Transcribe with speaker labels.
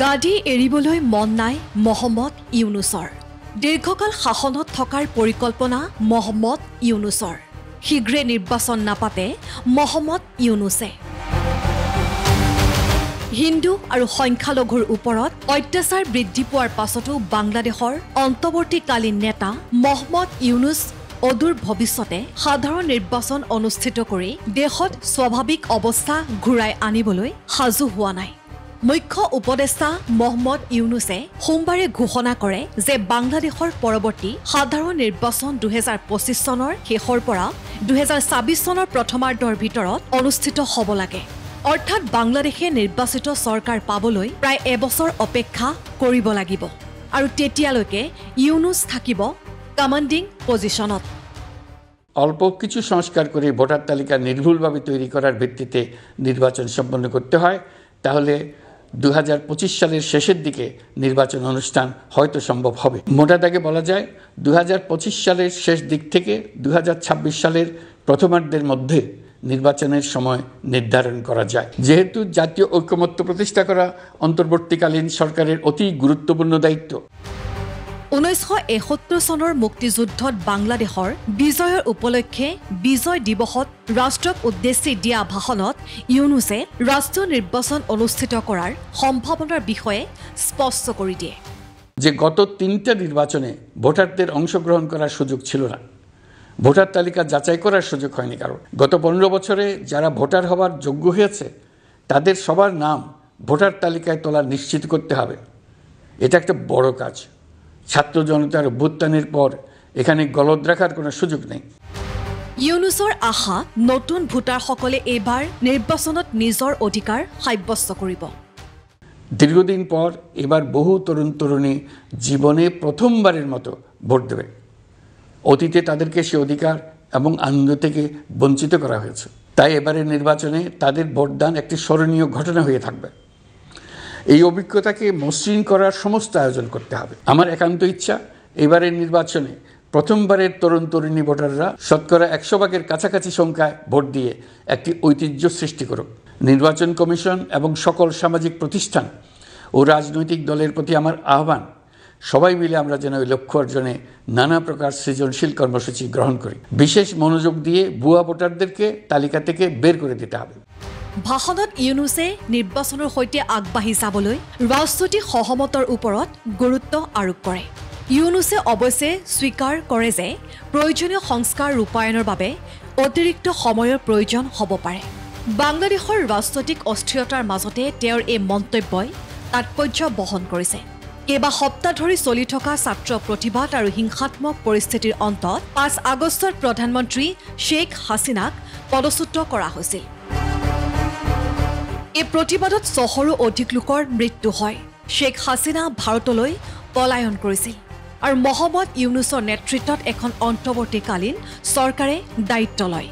Speaker 1: গাদী এৰিবলৈ মন নাই মহম্মদ ইউনুছৰ দীৰ্ঘকাল শাসনত থকাৰ পৰিকল্পনা মহম্মদ ইউনুছৰ শীঘ্ৰে নিৰ্বাচন নাপাতে মহম্মদ ইউনুছে হিন্দু আৰু সংখ্যালঘুৰ ওপৰত অত্যাচাৰ বৃদ্ধি পোৱাৰ পাছতো বাংলাদেশৰ অন্তৱৰ্তীকালীন নেতা মহম্মদ ইউনুছ অদূৰ ভৱিষ্যতে সাধাৰণ নিৰ্বাচন অনুষ্ঠিত কৰি দেশত স্বাভাৱিক অৱস্থা ঘূৰাই আনিবলৈ সাজু হোৱা নাই মুখ্য উপদেষ্টা মহম্মদ ইউনুছে সোমবাৰে ঘোষণা কৰে যে বাংলাদেশৰ পৰৱৰ্তী সাধাৰণ নিৰ্বাচন 2025 চনৰ শেষৰ পৰা 2026 চনৰ প্ৰথমাৰ্ধৰ ভিতৰত অনুষ্ঠিত হ'ব লাগে অৰ্থাৎ বাংলাদেশে নিৰ্বাচিত চৰকাৰ পাবলৈ প্ৰায় এবছৰ অপেক্ষা কৰিব লাগিব আৰু তেতিয়ালৈকে ইউনুছ থাকিব কমান্ডিং পজিশনত
Speaker 2: অল্প কিছু সংস্কার করে ভোটার তালিকা নির্ভুলভাবে তৈরি করার ভিত্তিতে নির্বাচন সম্পন্ন করতে হয় তাহলে 2025 সালের শেষের দিকে নির্বাচন অনুষ্ঠান হয়তো সম্ভব হবে মোটা দাগে বলা যায় 2025 সালের শেষ দিক থেকে 2026 সালের প্রথমার্ধের মধ্যে নির্বাচনের সময় নির্ধারণ করা যায় যেহেতু জাতীয় ঐক্যমত্য প্রতিষ্ঠা করা অন্তর্বর্তীকালীন সরকারের অতি গুরুত্বপূর্ণ দায়িত্ব
Speaker 1: 1971 চনৰ মুক্তিযুদ্ধত বাংলাদেশৰ বিজয়ৰ উপলক্ষে বিজয় দিৱসত ৰাষ্ট্ৰক উদ্দেশ্যি দিয়া ভাষণত ইউনুছে ৰাষ্ট্ৰীয় নিৰ্বাচন অনুষ্ঠিত কৰাৰ সম্ভাৱনাৰ বিষয়ে স্পষ্ট কৰি দিয়ে
Speaker 2: যে গত 3টা নির্বাচনে ভোটারদের অংশগ্রহণ করার সুযোগ ছিল না ভোটার তালিকা যাচাই করার সুযোগ হয়নি কারণ গত 15 বছরে যারা ভোটার হওয়ার যোগ্য হয়েছে তাদের সবার নাম ভোটার তালিকায় তোলা নিশ্চিত করতে হবে এটা একটা বড় কাজ ছাত্র জনতার অভ্যুত্থানের পর এখানে গলদ রাখার কোনো সুযোগ নেই
Speaker 1: ইউনুছৰ আশা নতুন ভোটাৰসকলে এবাৰ নিৰ্বাচনত নিজৰ অধিকাৰ সাব্যস্ত কৰিব
Speaker 2: দীর্ঘদিন পর এবার বহু তরুণ তরুণী জীবনে প্রথমবারের মতো ভোট দেবে অতীতে তাদেরকে সে অধিকার এবং আনন্দ থেকে বঞ্চিত করা হয়েছে তাই এবারের নির্বাচনে তাদের ভোটদান একটি স্মরণীয় ঘটনা হয়ে থাকবে এই অভিজ্ঞতাকে মসৃণ করার সমস্ত আয়োজন করতে হবে আমার একান্ত ইচ্ছা এবারের নির্বাচনে প্রথমবারের তরুণ তরুণী ভোটাররা শতকরা 100 ভাগের কাছাকাছি সংখ্যায় ভোট দিয়ে একটি ঐতিহ্য সৃষ্টি করুক নির্বাচন কমিশন এবং সকল সামাজিক প্রতিষ্ঠান ও রাজনৈতিক দলের প্রতি আমার আহ্বান সবাই মিলে আমরা যেন এই লক্ষ্য অর্জনে নানা প্রকার সৃজনশীল কর্মসূচি গ্রহণ করি বিশেষ মনোযোগ দিয়ে ভুয়া ভোটারদেরকে তালিকা থেকে বের করে দিতে হবে
Speaker 1: ভাষণত ইউনুছে নিৰ্বাচনৰ সৈতে আগবাঢ়ি যাবলৈ ৰাজনৈতিক সহমতৰ ওপৰত গুৰুত্ব আৰোপ কৰে ইউনুছে অৱশ্যে স্বীকাৰ কৰে যে প্ৰয়োজনীয় সংস্কাৰ ৰূপায়ণৰ বাবে অতিৰিক্ত সময়ৰ প্ৰয়োজন হ'ব পাৰে বাংলাদেশৰ ৰাজনৈতিক অস্থিৰতাৰ মাজতে তেওঁৰ এই মন্তব্যই তাৎপৰ্য বহন কৰিছে কেইবা সপ্তাহ ধৰি চলি থকা ছাত্ৰ প্ৰতিবাদ আৰু হিংসাত্মক পৰিস্থিতিৰ অন্তত 5 আগষ্টত প্ৰধানমন্ত্ৰী শ্বেখ হাছিনাক পদচ্যুত কৰা হৈছিল এই প্ৰতিবাদত 100ৰো অধিক লোকৰ মৃত্যু হয় শ্বেখ হাছিনা ভাৰতলৈ পলায়ন কৰিছিল আৰু মহম্মদ ইউনুছৰ নেতৃত্বত এখন অন্তৱৰ্তীকালীন চৰকাৰে দায়িত্ব লয়